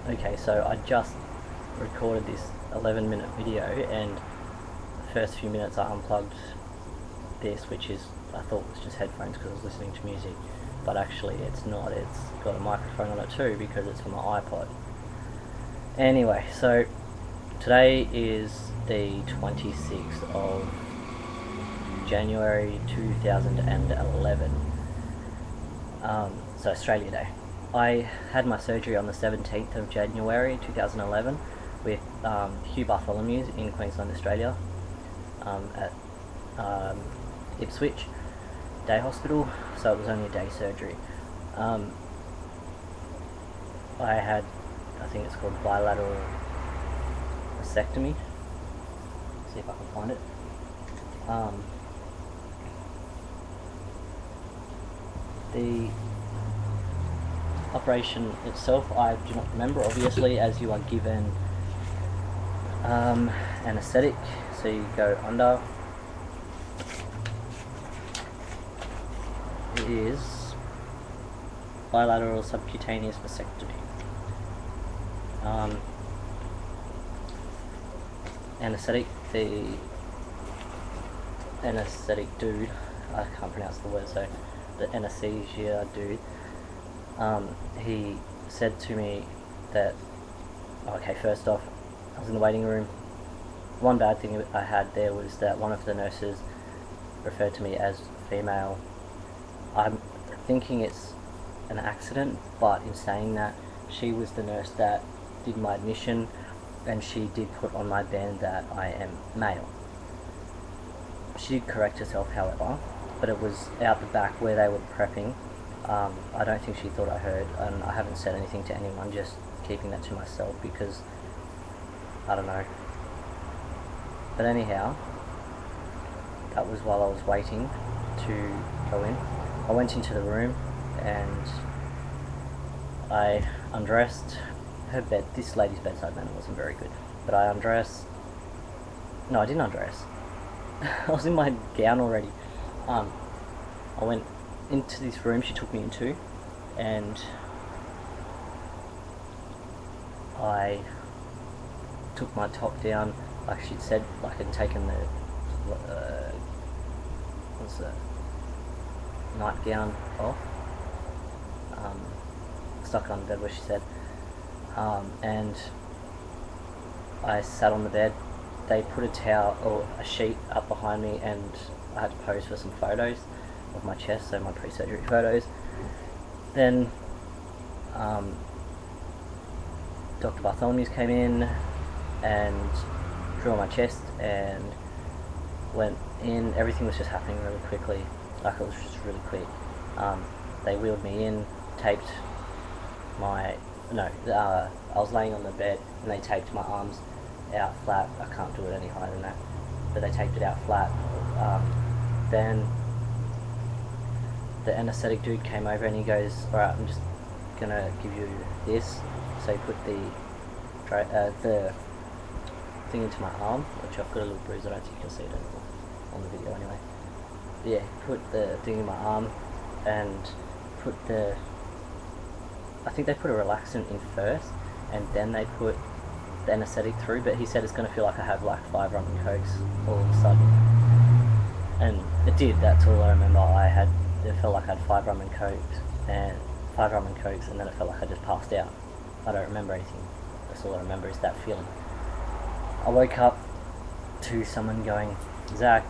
Okay, so I just recorded this 11-minute video, and the first few minutes I unplugged this, which is, I thought was just headphones because I was listening to music, but actually it's not. It's got a microphone on it too because it's for my iPod. Anyway, so today is the 26th of January 2011, so Australia Day. I had my surgery on the 17th of January 2011 with Hugh Bartholomew's in Queensland, Australia, at Ipswich Day Hospital, so it was only a day surgery. I had, I think it's called bilateral mastectomy. See if I can find it. The operation itself I do not remember, obviously, as you are given anaesthetic, so you go under. It is bilateral subcutaneous mastectomy. Anaesthetic, the anaesthetic dude, I can't pronounce the word, so the anesthesia dude, he said to me that, okay, first off, I was in the waiting room. One bad thing I had there was that one of the nurses referred to me as female. I'm thinking it's an accident, but in saying that, she was the nurse that did my admission, and she did put on my band that I am male. She did correct herself, however, but it was out the back where they were prepping. I don't think she thought I heard, and I haven't said anything to anyone, just keeping that to myself because I don't know. But anyhow, that was while I was waiting to go in. I went into the room and I undressed. Her bed, this lady's bedside manner wasn't very good, but I undressed. No, I didn't undress. I was in my gown already. I went into this room she took me into, and I took my top down, like she'd said, like I'd taken the what's the nightgown off, stuck it on the bed where she said, and I sat on the bed. They put a towel or a sheet up behind me, and I had to pose for some photos of my chest, so my pre-surgery photos. Then Dr. Bartholomew's came in and drew on my chest and went in. Everything was just happening really quickly, like it was just really quick. They wheeled me in, taped my, I was laying on the bed and they taped my arms out flat. I can't do it any higher than that, but they taped it out flat. Then the anaesthetic dude came over and he goes, alright, I'm just gonna give you this. So he put the thing into my arm, which I've got a little bruise, I don't think you can see it anymore on the video anyway. Yeah, put the thing in my arm and put the, I think they put a relaxant in first and then they put the anaesthetic through, but he said it's going to feel like I have like 5 rum and cokes all of a sudden, and it did. That's all I remember. It felt like I had 5 rum and cokes, and then it felt like I just passed out. I don't remember anything. That's all I remember is that feeling. I woke up to someone going, Zach,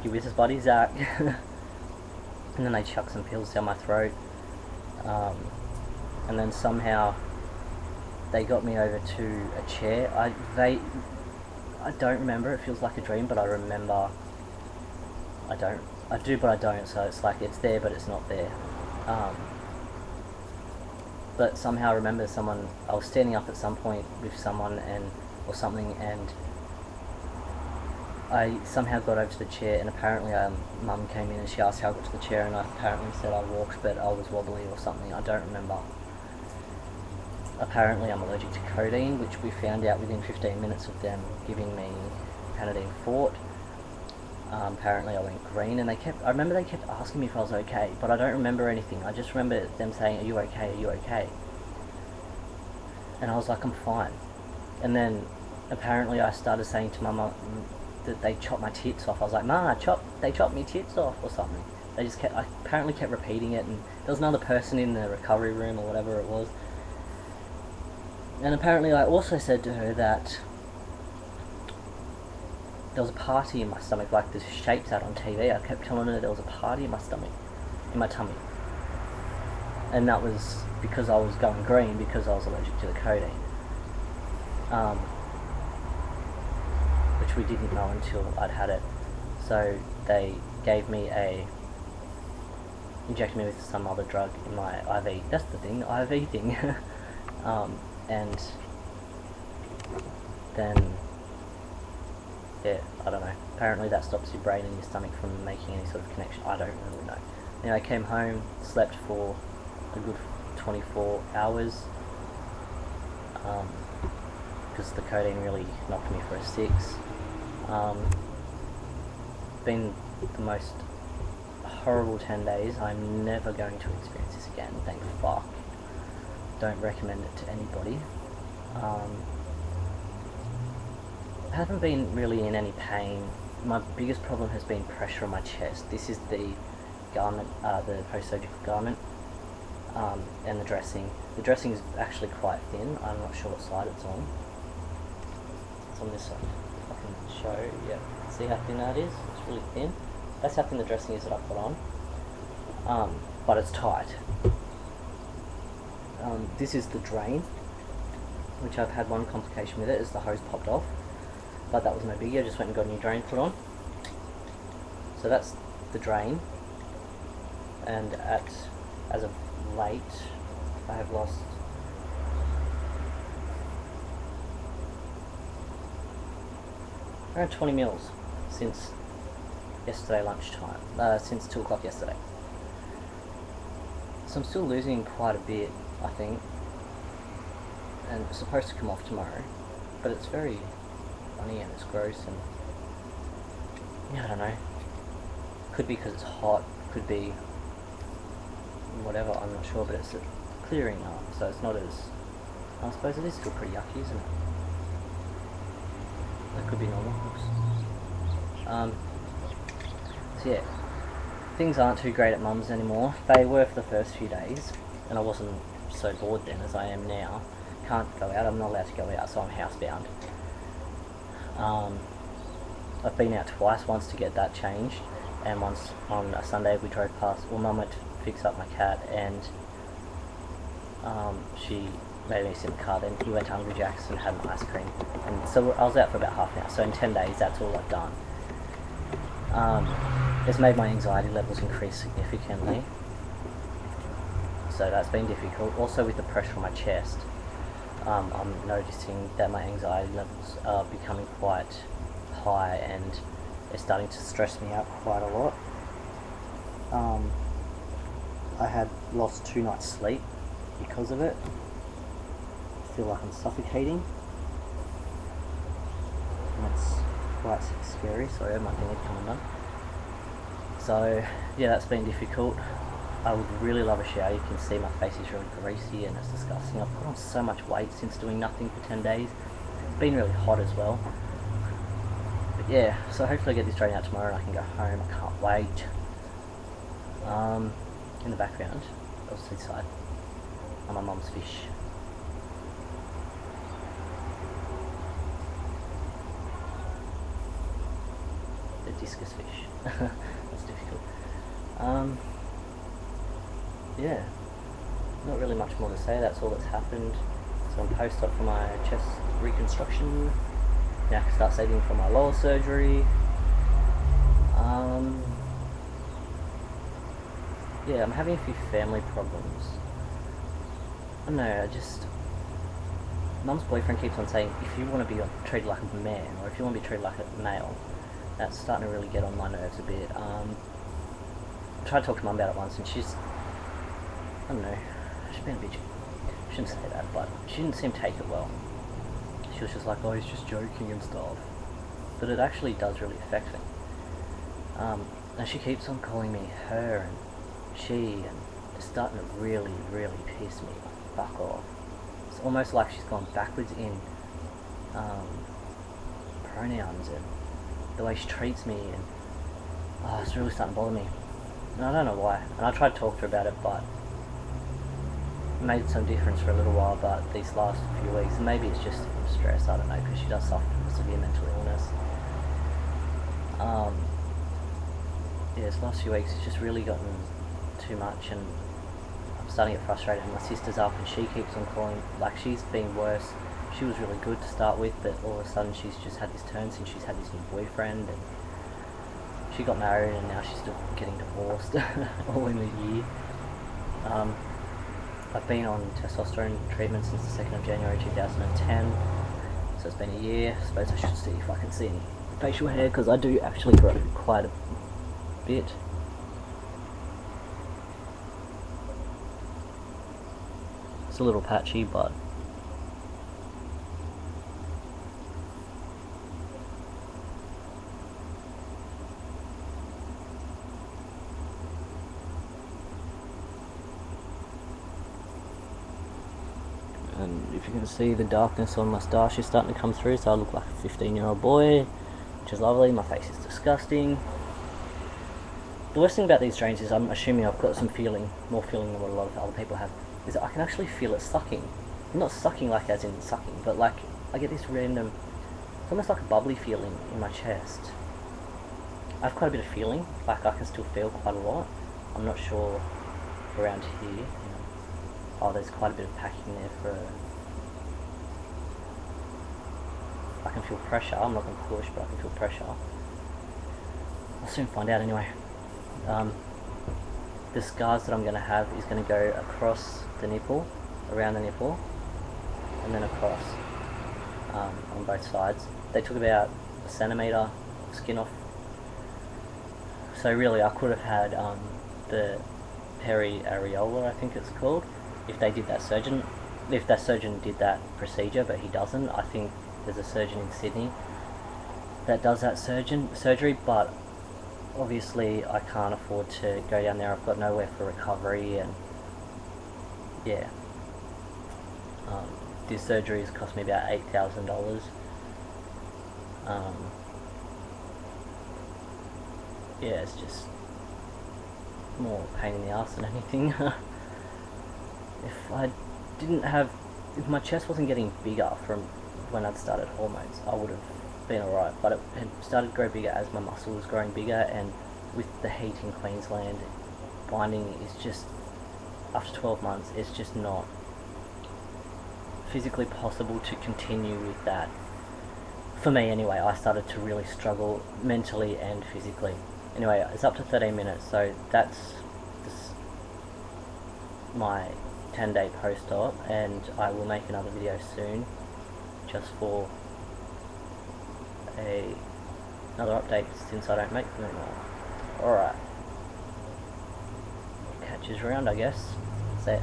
you with us, buddy, Zach? And then they chucked some pills down my throat, and then somehow they got me over to a chair. I don't remember, it feels like a dream, but I remember, I do but I don't, so it's like it's there but it's not there. But somehow I remember I was standing up at some point with someone or something, and I somehow got over to the chair, and apparently Mum came in and she asked how I got to the chair, and I apparently said I walked but I was wobbly or something, I don't remember. Apparently I'm allergic to codeine, which we found out within 15 minutes of them giving me Panadine Fort. Apparently I went green, and I remember they kept asking me if I was okay, but I don't remember anything. I just remember them saying, are you okay, are you okay? And I was like, I'm fine. And then apparently I started saying to my mum that they chopped my tits off. I was like, Ma, they chopped me tits off or something. I apparently kept repeating it, and there was another person in the recovery room or whatever it was. And apparently I also said to her that there was a party in my stomach, like the shapes out on TV. I kept telling her there was a party in my stomach, in my tummy. And that was because I was going green because I was allergic to the codeine. Which we didn't know until I'd had it. So they gave me injected me with some other drug in my IV. That's the thing, the IV thing. And then, yeah, I don't know. Apparently that stops your brain and your stomach from making any sort of connection. I don't really know. Anyway, I came home, slept for a good 24 hours. Because the codeine really knocked me for a 6. Been the most horrible 10 days. I'm never going to experience this again, thank fuck. Don't recommend it to anybody. I haven't been really in any pain. My biggest problem has been pressure on my chest. This is the garment, the post-surgical garment, and the dressing. The dressing is actually quite thin. I'm not sure what side it's on. It's on this side. I can show, yeah. See how thin that is? It's really thin. That's how thin the dressing is that I put on. But it's tight. This is the drain, which I've had one complication with it, is the hose popped off. But that was no biggie, I just went and got a new drain put on. So that's the drain. And as of late, I have lost around 20 mils since yesterday lunchtime, since 2 o'clock yesterday. So I'm still losing quite a bit, I think, and it's supposed to come off tomorrow, but it's very funny and it's gross, and yeah, I don't know, could be because it's hot, could be whatever, I'm not sure, but it's clearing up, so it's not as, I suppose it is still pretty yucky, isn't it? That could be normal. So yeah, things aren't too great at Mum's anymore. They were for the first few days, and I wasn't so bored then as I am now. Can't go out, I'm not allowed to go out, so I'm housebound. I've been out twice, once to get that changed, and once on a Sunday we drove past, well, Mum went to fix up my cat, and she made me sit in the car, then we went to Hungry Jack's and had an ice cream, and so I was out for about half an hour, so in 10 days that's all I've done. It's made my anxiety levels increase significantly, so that's been difficult. Also with the pressure on my chest, I'm noticing that my anxiety levels are becoming quite high, and it's starting to stress me out quite a lot. I had lost 2 nights sleep because of it. I feel like I'm suffocating, and it's quite scary. Sorry, my finger coming undone. So yeah, that's been difficult. I would really love a shower. You can see my face is really greasy and it's disgusting. I've put on so much weight since doing nothing for 10 days. It's been really hot as well. But yeah, so hopefully I get this straightened out tomorrow and I can go home. I can't wait. In the background, I'll see the side, are my mum's fish. The discus fish. That's difficult. Yeah, not really much more to say. That's all that's happened. So I'm post-op for my chest reconstruction. Now I can start saving for my lower surgery. Yeah, I'm having a few family problems. I don't know, Mum's boyfriend keeps on saying, if you want to be treated like a man, or if you want to be treated like a male, that's starting to really get on my nerves a bit. I tried to talk to Mum about it once, and she's, I don't know, she's been a bitch. I shouldn't say that, but she didn't seem to take it well. She was just like, oh, he's just joking and stuff. But it actually does really affect me. And she keeps on calling me her and she, and it's starting to really, really piss me fuck off. It's almost like she's gone backwards in pronouns and the way she treats me, and it's really starting to bother me. And I don't know why. And I tried to talk to her about it, but it made some difference for a little while. But these last few weeks, maybe it's just stress, I don't know, because she does suffer from severe mental illness. Yeah, this last few weeks it's just really gotten too much, and I'm starting to get frustrated. And my sister's up and she keeps on calling, like she's been worse. She was really good to start with, but all of a sudden she's just had this turn since she's had this new boyfriend, and she got married and now she's still getting divorced all in a year. I've been on testosterone treatment since the 2nd of January 2010, so it's been a year. I suppose I should see if I can see any facial hair, because I do actually grow quite a bit. It's a little patchy, but and if you can see, the darkness on my moustache is starting to come through, so I look like a 15-year-old boy, which is lovely. My face is disgusting. The worst thing about these drains is I'm assuming I've got some feeling, more feeling than what a lot of other people have, is that I can actually feel it sucking. Not sucking like as in sucking, but like I get this random, it's almost like a bubbly feeling in my chest. I have quite a bit of feeling, like I can still feel quite a lot. I'm not sure around here. Oh, there's quite a bit of packing there for I can feel pressure. I'm not going to push, but I can feel pressure. I'll soon find out anyway. The scars that I'm going to have is going to go across the nipple, around the nipple, and then across on both sides. They took about a centimetre skin off. So really I could have had the peri-areola, I think it's called, if they did that surgeon. If that surgeon did that procedure, but he doesn't. I think there's a surgeon in Sydney that does that surgery, but obviously I can't afford to go down there. I've got nowhere for recovery, and yeah, this surgery has cost me about $8,000. Yeah, it's just more pain in the ass than anything. If my chest wasn't getting bigger from when I'd started hormones, I would have been alright, but it had started to grow bigger as my muscle was growing bigger, and with the heat in Queensland, binding is just, after 12 months, it's just not physically possible to continue with that. For me anyway, I started to really struggle mentally and physically. Anyway, it's up to 13 minutes, so that's my 10-day post-op, and I will make another video soon just for another update, since I don't make them anymore. Alright, catch you around, I guess. That's it.